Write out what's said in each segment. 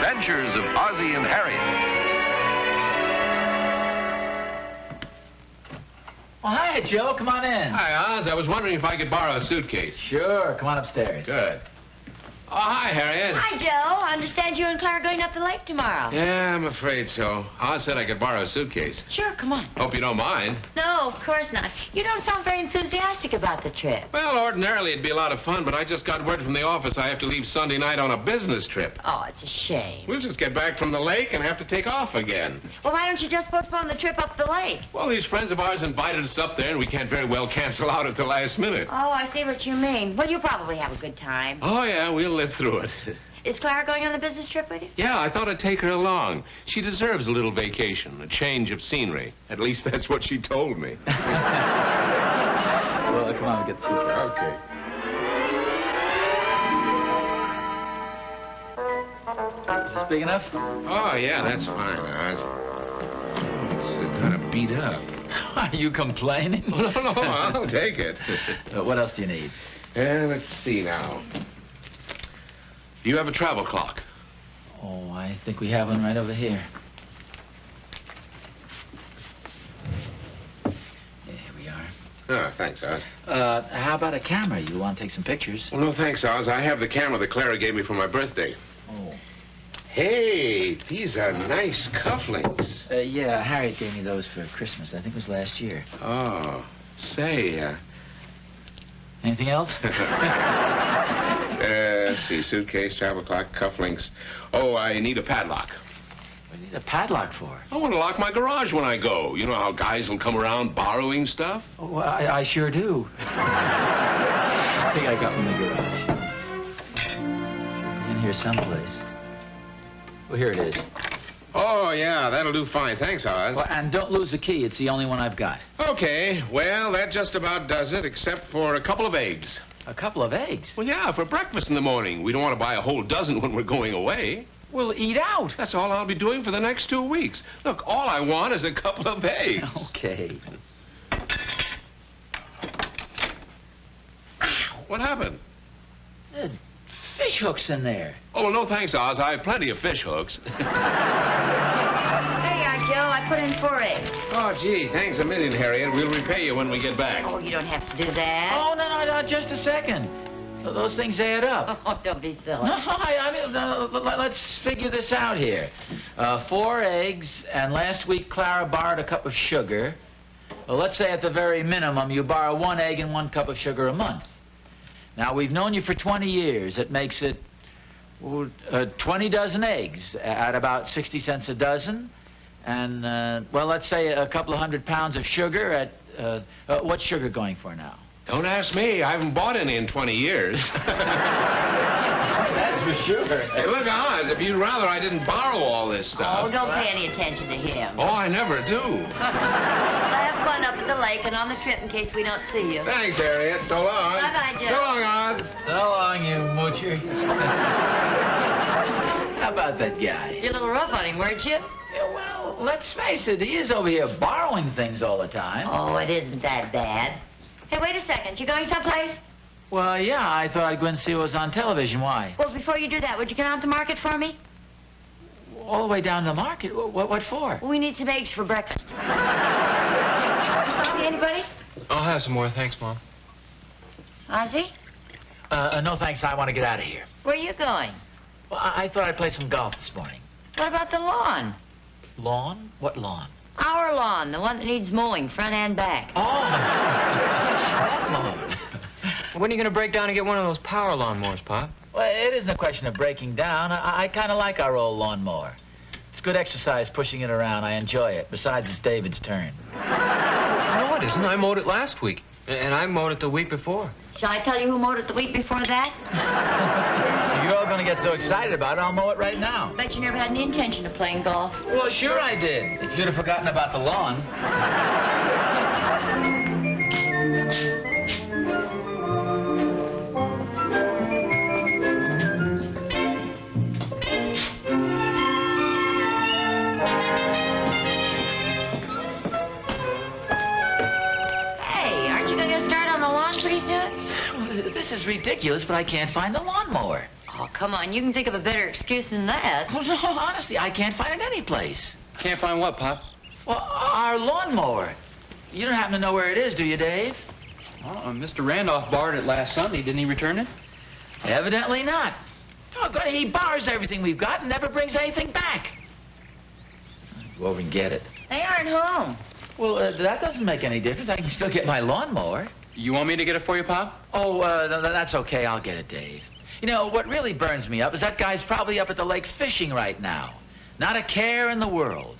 adventures of Ozzie and Harriet. Well, hi, Joe. Come on in. Hi, Oz. I was wondering if I could borrow a suitcase. Sure. Come on upstairs. Good. Oh, hi, Harriet. Hi, Joe. I understand you and Claire are going up the lake tomorrow. Yeah, I'm afraid so. Oz said I could borrow a suitcase. Sure, come on. Hope you don't mind. No, of course not. You don't sound very enthusiastic about the trip. Well, ordinarily it'd be a lot of fun, but I just got word from the office I have to leave Sunday night on a business trip. Oh, it's a shame. We'll just get back from the lake and have to take off again. Well, why don't you just postpone the trip up the lake? Well, these friends of ours invited us up there, and we can't very well cancel out at the last minute. Oh, I see what you mean. Well, you'll probably have a good time. Oh, yeah, we'll live through it. Is Clara going on the business trip with you? Yeah, I thought I'd take her along. She deserves a little vacation, a change of scenery. At least that's what she told me. Well, come on, get the suitcase. Okay. Is this big enough? Oh, yeah, that's fine, Oz. It's kind of beat up. Are you complaining? No, I'll take it. What else do you need? Let's see now. Do you have a travel clock? Oh, I think we have one right over here. Here we are. Oh, thanks, Oz. How about a camera? You want to take some pictures? Well, no, thanks, Oz. I have the camera that Clara gave me for my birthday. Oh. Hey, these are nice cufflinks. Yeah, Harriet gave me those for Christmas. I think it was last year. Oh, say, Anything else? let's see, suitcase, travel clock, cufflinks. Oh, I need a padlock. What do you need a padlock for? I want to lock my garage when I go. You know how guys will come around borrowing stuff? Oh, well, I sure do. I think I got one in the garage. In here someplace. Well, here it is. Oh, yeah, that'll do fine. Thanks, Oz. Well, and don't lose the key. It's the only one I've got. Okay, well, that just about does it, except for a couple of eggs. A couple of eggs? Well, yeah, for breakfast in the morning. We don't want to buy a whole dozen when we're going away. We'll eat out. That's all I'll be doing for the next 2 weeks. Look, all I want is a couple of eggs. Okay. What happened? Fish hooks in there. Oh, well, no thanks, Oz. I have plenty of fish hooks. There you are, Joe. I put in 4 eggs. Oh, gee, thanks a million, Harriet. We'll repay you when we get back. Oh, you don't have to do that. Oh, no, just a second. Those things add up. Oh, don't be silly. No, I mean, let's figure this out here. 4 eggs, and last week Clara borrowed a cup of sugar. Well, let's say at the very minimum you borrow 1 egg and 1 cup of sugar a month. Now, we've known you for 20 years. It makes it 20 dozen eggs at about 60 cents a dozen. And, well, let's say a couple of 100 pounds of sugar at, what's sugar going for now? Don't ask me. I haven't bought any in 20 years. That's for sure. Hey, look, Oz, if you'd rather I didn't borrow all this stuff. Oh, don't pay any attention to him. Oh, I never do. Have fun up at the lake and on the trip in case we don't see you. Thanks, Harriet. So long. Bye-bye, Joe. So long, Oz. So long, you moocher. How about that guy? You're a little rough on him, weren't you? Yeah, well, let's face it, he is over here borrowing things all the time. Oh, it isn't that bad. Hey, wait a second. You going someplace? Well, yeah, I thought I'd go and see what was on television. Why? Well, before you do that, would you come out to the market for me? All the way down to the market? What for? We need some eggs for breakfast. Coffee, anybody? I'll have some more, thanks, Mom. Ozzie? No thanks, I want to get out of here. Where are you going? Well, I thought I'd play some golf this morning. What about the lawn? Lawn? What lawn? Our lawn, the one that needs mowing, front and back. Oh! That lawn. When are you going to break down and get one of those power lawnmowers, Pop? Well, it isn't a question of breaking down. I kind of like our old lawnmower. It's good exercise pushing it around. I enjoy it. Besides, it's David's turn. No, it isn't. I mowed it last week. And I mowed it the week before. Shall I tell you who mowed it the week before that? If you're all going to get so excited about it, I'll mow it right now. Bet you never had any intention of playing golf. Well, sure I did. If you'd have forgotten about the lawn. Hey, aren't you going to start on the lawn pretty soon? This is ridiculous, but I can't find the lawnmower. Oh, come on. You can think of a better excuse than that. Well, no, honestly, I can't find it any place. Can't find what, Pop? Well, our lawnmower. You don't happen to know where it is, do you, Dave? Mr. Randolph borrowed it last Sunday. Didn't he return it? Evidently not. Doggone it, he borrows everything we've got and never brings anything back. Go over and get it. They aren't home. Well, that doesn't make any difference. I can still get my lawnmower. You want me to get it for you, Pop? Oh, that's okay. I'll get it, Dave. You know, what really burns me up is that guy's probably up at the lake fishing right now. Not a care in the world.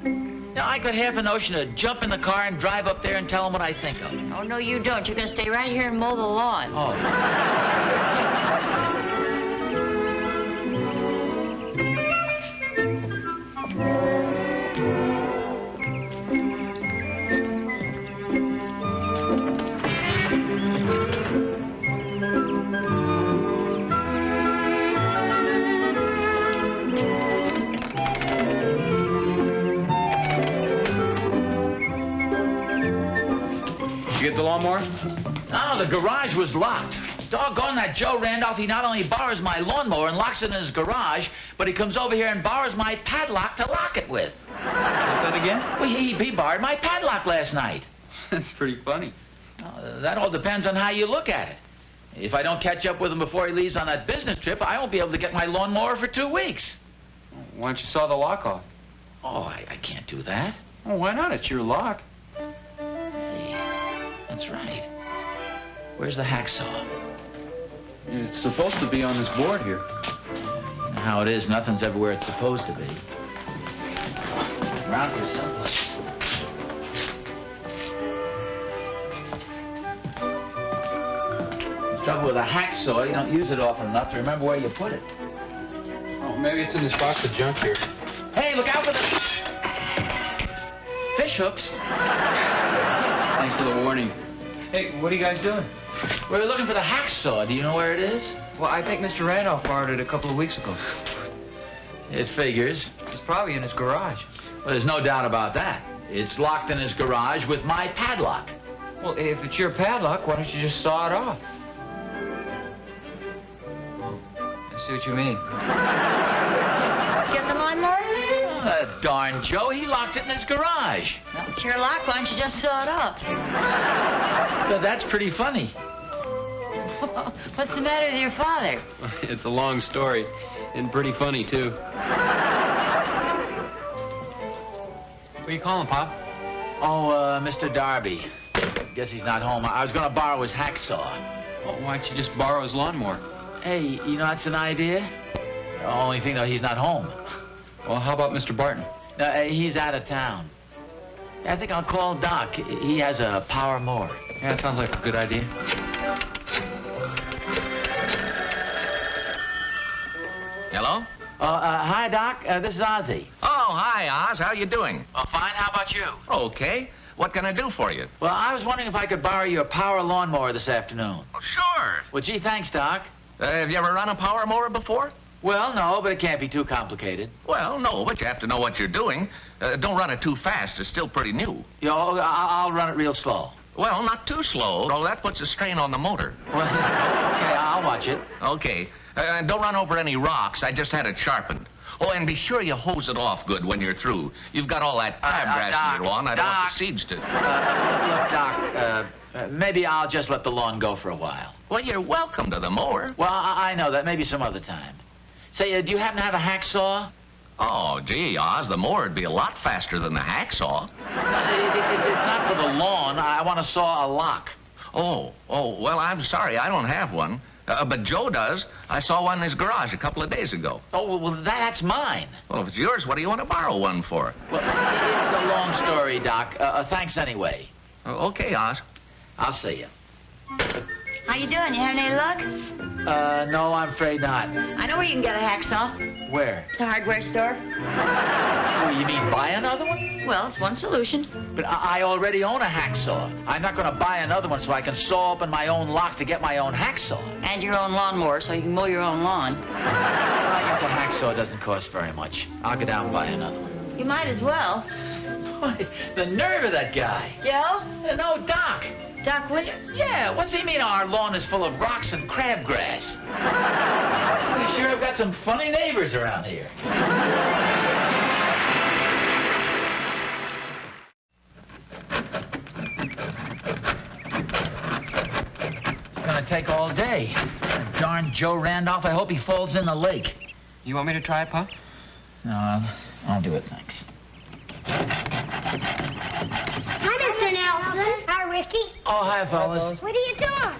Now, I got half a notion to jump in the car and drive up there and tell him what I think of him. Oh, no, you don't. You're going to stay right here and mow the lawn. Oh. You get the lawnmower? No, the garage was locked. Doggone that Joe Randolph, he not only borrows my lawnmower and locks it in his garage, but he comes over here and borrows my padlock to lock it with. What's that again? Well, he borrowed my padlock last night. That's pretty funny. That all depends on how you look at it. If I don't catch up with him before he leaves on that business trip, I won't be able to get my lawnmower for 2 weeks. Why don't you saw the lock off? Oh, I can't do that. Oh, why not? It's your lock. Hey, that's right. Where's the hacksaw? It's supposed to be on this board here. You know how it is, nothing's ever where it's supposed to be. Around here someplace. The trouble with a hacksaw, you don't use it often enough to remember where you put it. Oh, maybe it's in this box of junk here. Hey, look out for the fish hooks. Thanks for the warning. Hey, what are you guys doing? We're looking for the hacksaw. Do you know where it is? Well, I think Mr. Randolph borrowed it a couple of weeks ago. It figures. It's probably in his garage. Well, there's no doubt about that. It's locked in his garage with my padlock. Well, if it's your padlock, why don't you just saw it off? I see what you mean. Get the lawnmower? Oh, darn Joe, he locked it in his garage. Well, it's your lock. Why don't you just saw it off? Well, that's pretty funny. What's the matter with your father? It's a long story, and pretty funny, too. What are you calling, Pop? Oh, Mr. Darby. Guess he's not home. I was going to borrow his hacksaw. Well, why don't you just borrow his lawnmower? Hey, you know, that's an idea. The only thing, though, he's not home. Well, how about Mr. Barton? No, he's out of town. I think I'll call Doc. He has a Power Mower. Yeah, that sounds like a good idea. Hello? Hi, Doc. This is Ozzie. Oh, hi, Oz. How you doing? Well, fine. How about you? Okay. What can I do for you? Well, I was wondering if I could borrow your power lawnmower this afternoon. Oh, sure. Well, gee, thanks, Doc. Have you ever run a power mower before? Well, no, but it can't be too complicated. Well, no, but you have to know what you're doing. Don't run it too fast. It's still pretty new. You know, I'll run it real slow. Well, not too slow. Oh, that puts a strain on the motor. Well, okay, I'll watch it. Okay. Don't run over any rocks. I just had it sharpened. Oh, and be sure you hose it off good when you're through. You've got all that crabgrass Doc, in your lawn. I don't want Doc. the seeds to... Look, Doc, maybe I'll just let the lawn go for a while. Well, you're welcome to the mower. Well, I know that. Maybe some other time. Say, do you happen to have a hacksaw? Oh, gee, Oz, the mower would be a lot faster than the hacksaw. It's not for the lawn. I want to saw a lock. Oh, well, I'm sorry. I don't have one. But Joe does. I saw one in his garage a couple of days ago. Oh, well, that's mine. Well, if it's yours, what do you want to borrow one for? Well, it's a long story, Doc. Thanks anyway. Okay, Oz. I'll see you. How you doing? You having any luck? No, I'm afraid not. I know where you can get a hacksaw. Where? The hardware store. Oh, you mean buy another one? Well, it's one solution. But I already own a hacksaw. I'm not going to buy another one so I can saw open my own lock to get my own hacksaw. And your own lawnmower so you can mow your own lawn. Well, I guess a hacksaw doesn't cost very much. I'll go down and buy another one. You might as well. The nerve of that guy. Joe? No, Doc. Doc Williams? Yeah, what's he mean our lawn is full of rocks and crabgrass? We sure have got some funny neighbors around here. It's gonna take all day. That darn Joe Randolph, I hope he falls in the lake. You want me to try it, Pop? No, I'll do it, thanks. Hi, Mr. Nelson. Hi, Ricky. Oh, hi, fellas. What are you doing?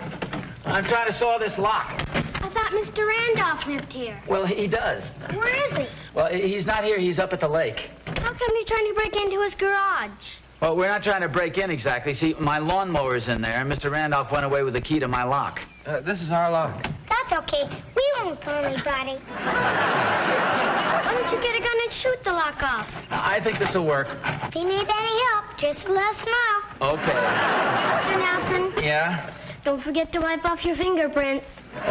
I'm trying to saw this lock. I thought Mr. Randolph lived here. Well, he does. Where is he? Well, he's not here. He's up at the lake. How come you're trying to break into his garage? Well, we're not trying to break in exactly. See, my lawnmower's in there, and Mr. Randolph went away with the key to my lock. This is our lock. That's okay. We won't tell anybody. Why don't you get a gun and shoot the lock off? I think this will work. If you need any help, just let us know. Okay. Mr. Nelson, Yeah? don't forget to wipe off your fingerprints. Okay,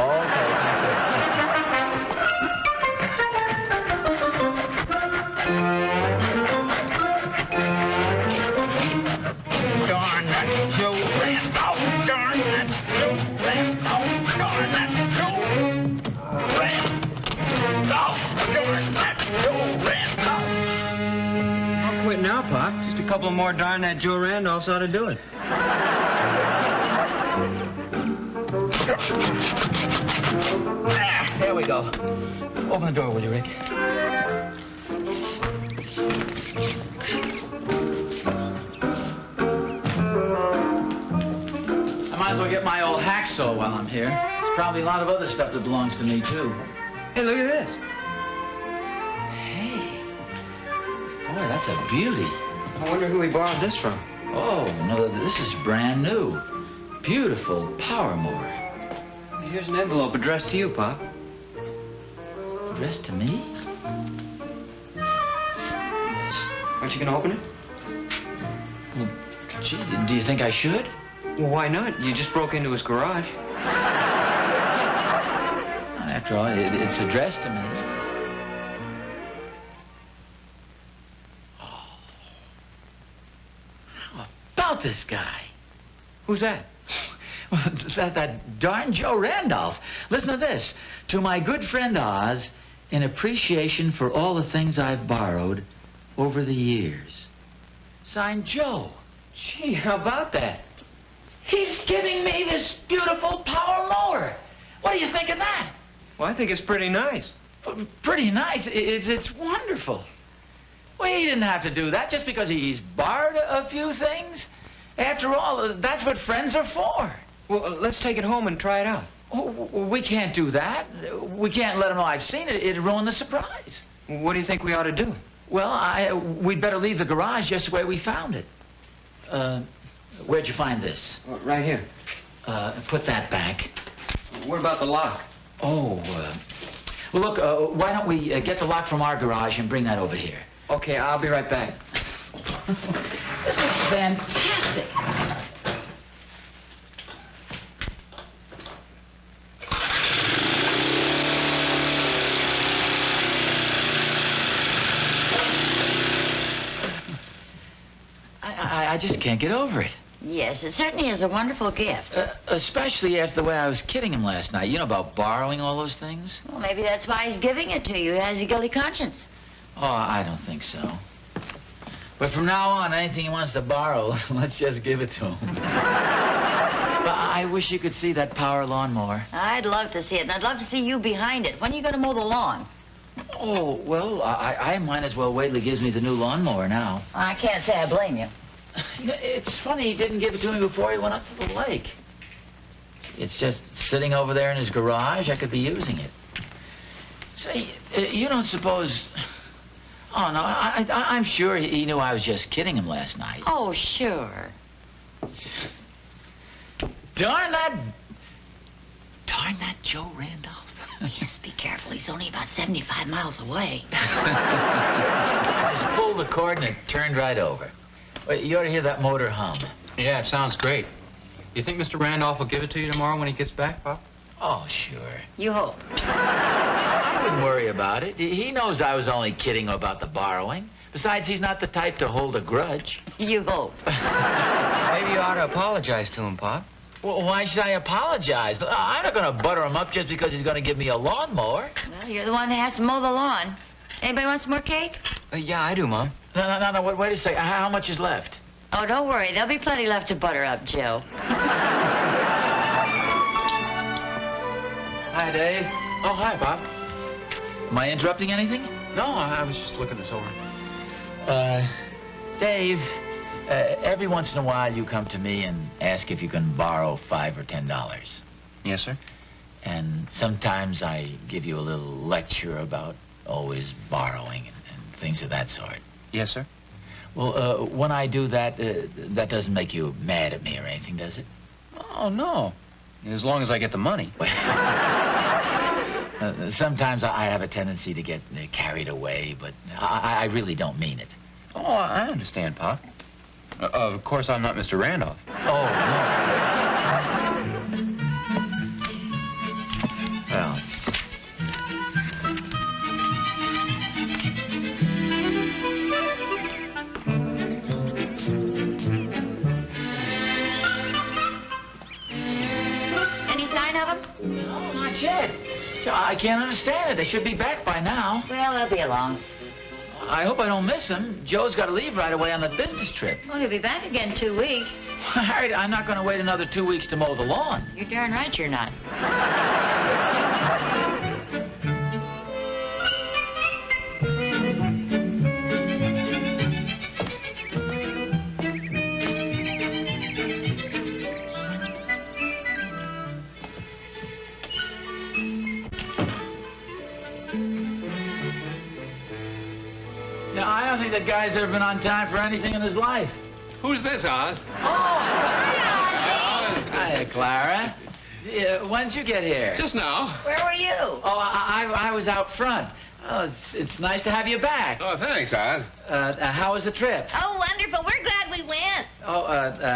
darn that Joe Randolph. Darn that Joe Randolph. Darn that Joe Randolph. Darn that Joe Randolph. I'll quit now, Pop. Just a couple more darn that Joe Randolphs ought to do it. There we go. Open the door, will you, Rick? I might as well get my old hacksaw while I'm here. There's probably a lot of other stuff that belongs to me, too. Hey, look at this. Hey. Boy, that's a beauty. I wonder who he borrowed this from. Oh, no, this is brand new. Beautiful Power Mower. Here's an envelope addressed to you, Pop. Addressed to me? Aren't you going to open it? Well, gee, do you think I should? Well, why not? You just broke into his garage. After all, it's addressed to me. Oh. How about this guy? Who's that? Well, that darn Joe Randolph. Listen to this. To my good friend Oz, in appreciation for all the things I've borrowed over the years. Signed, Joe. Gee, how about that? He's giving me this beautiful Power Mower. What do you think of that? Well, I think it's pretty nice. Pretty nice. It's wonderful. Well, he didn't have to do that just because he's borrowed a few things. After all, that's what friends are for. Well, let's take it home and try it out. Oh, we can't do that. We can't let him know I've seen it. It'd ruin the surprise. What do you think we ought to do? Well, we'd better leave the garage just the way we found it. Where'd you find this? Right here. Put that back. What about the lock? Oh, well, look, why don't we get the lock from our garage and bring that over here? Okay, I'll be right back. This is fantastic. I just can't get over it. Yes, it certainly is a wonderful gift. Especially after the way I was kidding him last night. You know about borrowing all those things? Well, maybe that's why he's giving it to you. He has a guilty conscience. Oh, I don't think so. But from now on, anything he wants to borrow, let's just give it to him. But I wish you could see that power lawnmower. I'd love to see it, and I'd love to see you behind it. When are you going to mow the lawn? Oh, well, I might as well wait till he gives me the new lawnmower now. I can't say I blame you. You know, it's funny he didn't give it to me before he went up to the lake. It's just sitting over there in his garage. I could be using it. Say, you don't suppose... Oh, no, I'm sure he knew I was just kidding him last night. Oh, sure. Darn that Joe Randolph. Yes, be careful. He's only about 75 miles away. I just pulled the cord and it turned right over. Well, you ought to hear that motor hum. Yeah, it sounds great. You think Mr. Randolph will give it to you tomorrow when he gets back, Pop? Oh, sure. You hope. I wouldn't worry about it. He knows I was only kidding about the borrowing. Besides, he's not the type to hold a grudge. You hope. Maybe you ought to apologize to him, Pop. Well, why should I apologize? I'm not going to butter him up just because he's going to give me a lawnmower. Well, you're the one that has to mow the lawn. Anybody want some more cake? Yeah, I do, Mom. No, wait a second. How much is left? Oh, don't worry. There'll be plenty left to butter up, Joe. Hi, Dave. Oh, hi, Bob. Am I interrupting anything? No, I was just looking this over. Dave, every once in a while you come to me and ask if you can borrow $5 or $10. Yes, sir. And sometimes I give you a little lecture about always borrowing and things of that sort. Yes, sir. Well, when I do that, that doesn't make you mad at me or anything, does it? Oh, no. As long as I get the money. Sometimes I have a tendency to get carried away, but I really don't mean it. Oh, I understand, Pop. Of course, I'm not Mr. Randolph. Oh, no. Well, Any sign of them? no, not yet. I can't understand it. They should be back by now. Well, they'll be along. I hope I don't miss them. Joe's got to leave right away on the business trip. Well, he'll be back again in 2 weeks. Harriet, I'm not going to wait another 2 weeks to mow the lawn. You're darn right you're not. Now, I don't think that guy's ever been on time for anything in his life. Who's this, Oz? Hiya, Clara. When'd you get here? Just now. Where were you? Oh, I was out front. Oh, it's nice to have you back. Oh, thanks, Oz. How was the trip? Oh, wonderful. We're glad we went. Oh,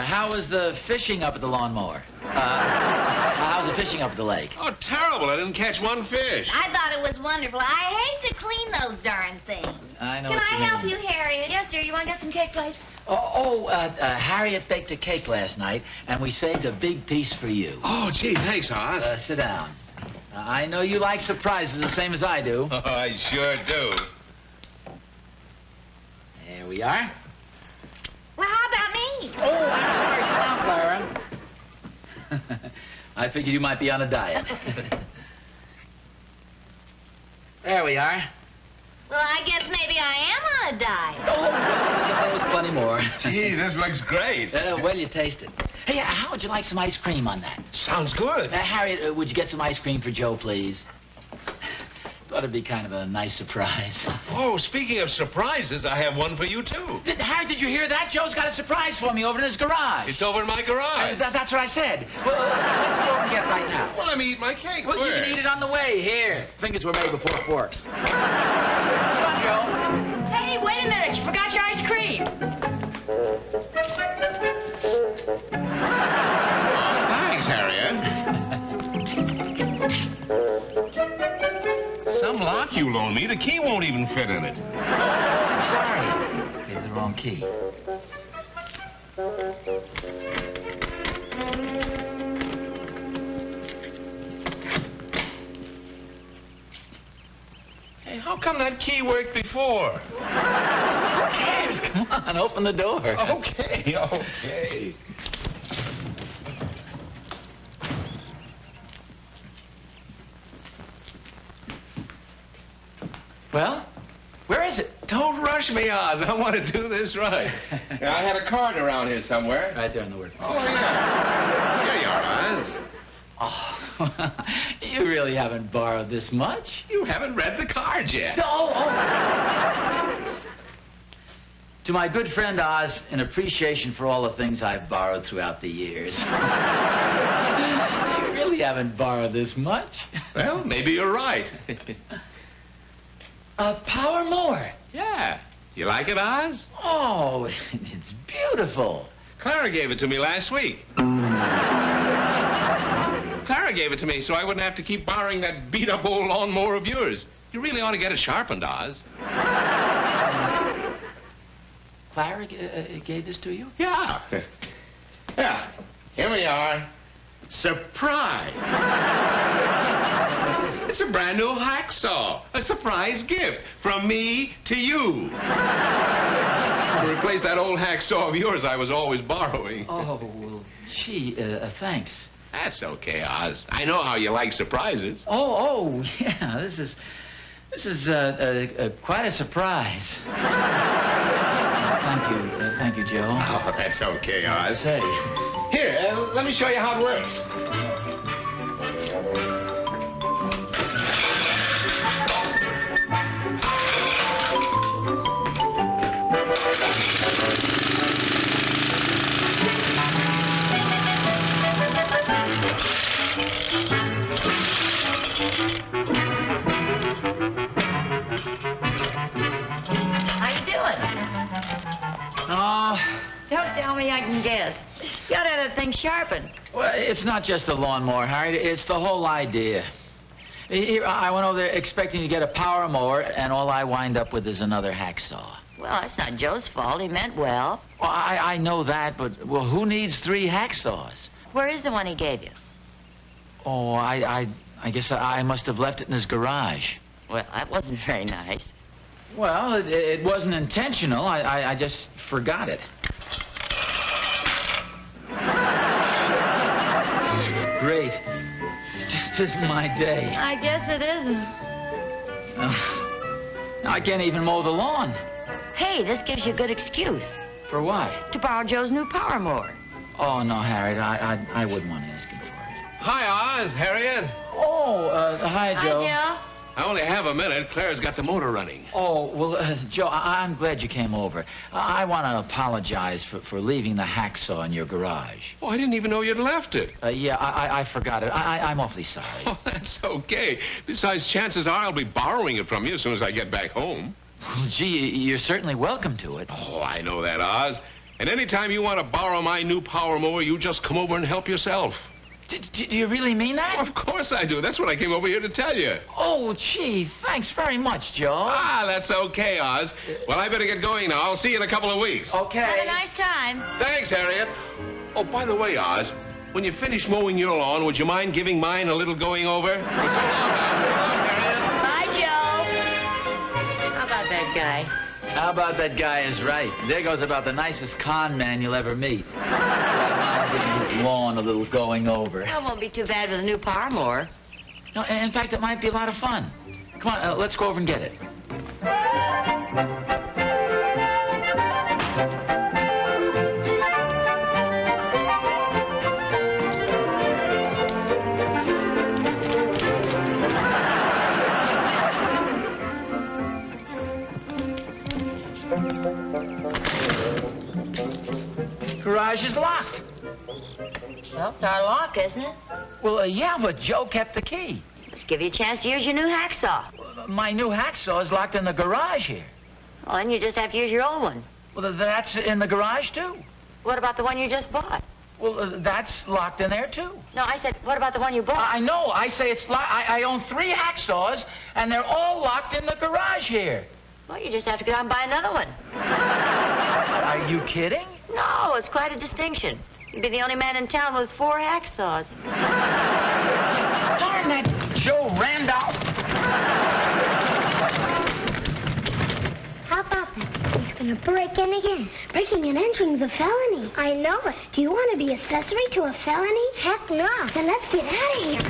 how was the fishing up at the lawnmower? How was the fishing up at the lake? Oh, terrible. I didn't catch one fish. I thought it was wonderful. I hate to clean those darn things. I know Can what I you help mean. you, Harriet? Yes, dear. You want to get some cake plates? Harriet baked a cake last night, and we saved a big piece for you. Oh, gee, thanks, Oz. Sit down. I know you like surprises the same as I do. Oh, I sure do. There we are. Well, how about me? Oh, I'm sorry. Sit down, Clara. I figured you might be on a diet. There we are. Well, I guess maybe I am on a diet. Oh, there was plenty more. Gee, this looks great. Well, you taste it. Hey, how would you like some ice cream on that? Sounds good. Harriet, would you get some ice cream for Joe, please? Thought it'd be kind of a nice surprise. Oh, speaking of surprises, I have one for you, too. Harriet, did you hear that? Joe's got a surprise for me over in his garage. It's over in my garage. That's what I said. Well, let's go over and get it right now. Well, let me eat my cake Well, you first. can eat it on the way. Here. Fingers were made before forks. Come on, Joe. Hey, wait a minute. You forgot your ice cream. Thanks, Harriet. Some lock you loaned me. The key won't even fit in it. I'm sorry. Gave the wrong key. Hey, how come that key worked before? Who cares? Come on, open the door. Okay, okay. Well, where is it? Don't rush me, Oz. I want to do this right. Now, I had a card around here somewhere. Right there on the word. Oh, yeah. Here you are, Oz. Oh, you really haven't borrowed this much. You haven't read the card yet. Oh. To my good friend Oz, in appreciation for all the things I've borrowed throughout the years. You really haven't borrowed this much. Well, maybe you're right. A Power Mower. Yeah. You like it, Oz? Oh, it's beautiful. Clara gave it to me last week. Clara gave it to me so I wouldn't have to keep borrowing that beat-up old lawnmower of yours. You really ought to get it sharpened, Oz. Clara gave this to you? Yeah. Yeah. Here we are. Surprise! It's a brand new hacksaw. A surprise gift from me to you. To replace that old hacksaw of yours I was always borrowing. Oh, well, gee, thanks. That's okay, Oz. I know how you like surprises. Oh, yeah, this is quite a surprise. Thank you, Joe. Oh, that's okay, Oz. Say, Here, let me show you how it works. How you doing? oh, Don't tell me I can guess. You ought to have that thing sharpened. well, it's not just the lawnmower, Harriet. It's the whole idea. Here, I went over there expecting to get a power mower, and all I wind up with is another hacksaw. Well, it's not Joe's fault. He meant well. Well, I know that, but, well, who needs 3 hacksaws? Where is the one he gave you? Oh, I guess I must have left it in his garage. Well, that wasn't very nice. Well, it wasn't intentional. I just forgot it. Great. It just isn't my day. I guess it isn't. I can't even mow the lawn. Hey, this gives you a good excuse For what? to borrow Joe's new power mower. Oh, no, Harriet, I wouldn't want to ask him for it. Hi, Oz, Harriet. Oh, hi, Joe. Hi, Joe. I only have a minute. Claire's got the motor running. Oh, well, Joe, I'm glad you came over. I want to apologize for leaving the hacksaw in your garage. Oh, I didn't even know you'd left it. Yeah, I forgot it. I'm awfully sorry. Oh, that's okay. Besides, chances are I'll be borrowing it from you as soon as I get back home. Well, gee, you're certainly welcome to it. Oh, I know that, Oz. And anytime you want to borrow my new power mower, you just come over and help yourself. Do you really mean that? Of course I do. That's what I came over here to tell you. Oh, gee, thanks very much, Joe. Ah, that's okay, Oz. Well, I better get going now. I'll see you in a couple of weeks. Okay. Have a nice time. Thanks, Harriet. Oh, by the way, Oz, when you finish mowing your lawn, would you mind giving mine a little going over? So long, Oz. So long, Harriet. Bye, Joe. How about that guy? How about that guy is right? There goes about the nicest con man you'll ever meet. Giving his lawn a little going over. That won't be too bad with a new power mower. No, in fact, it might be a lot of fun. Come on, let's go over and get it. Garage is locked. Well, it's our lock, isn't it? Well, yeah, but Joe kept the key. Let's give you a chance to use your new hacksaw. My new hacksaw is locked in the garage here. Well, then you just have to use your old one. Well, that's in the garage, too. What about the one you just bought? Well, that's locked in there, too. No, I said, what about the one you bought? I know. I say it's locked. I own 3 hacksaws, and they're all locked in the garage here. Well, you just have to go out and buy another one. Are you kidding? No, it's quite a distinction. You'd be the only man in town with 4 hacksaws. Darn that Joe Randolph. How about that? He's gonna break in again. Breaking and entering's a felony. I know it. Do you want to be accessory to a felony? Heck no. Then let's get out of here.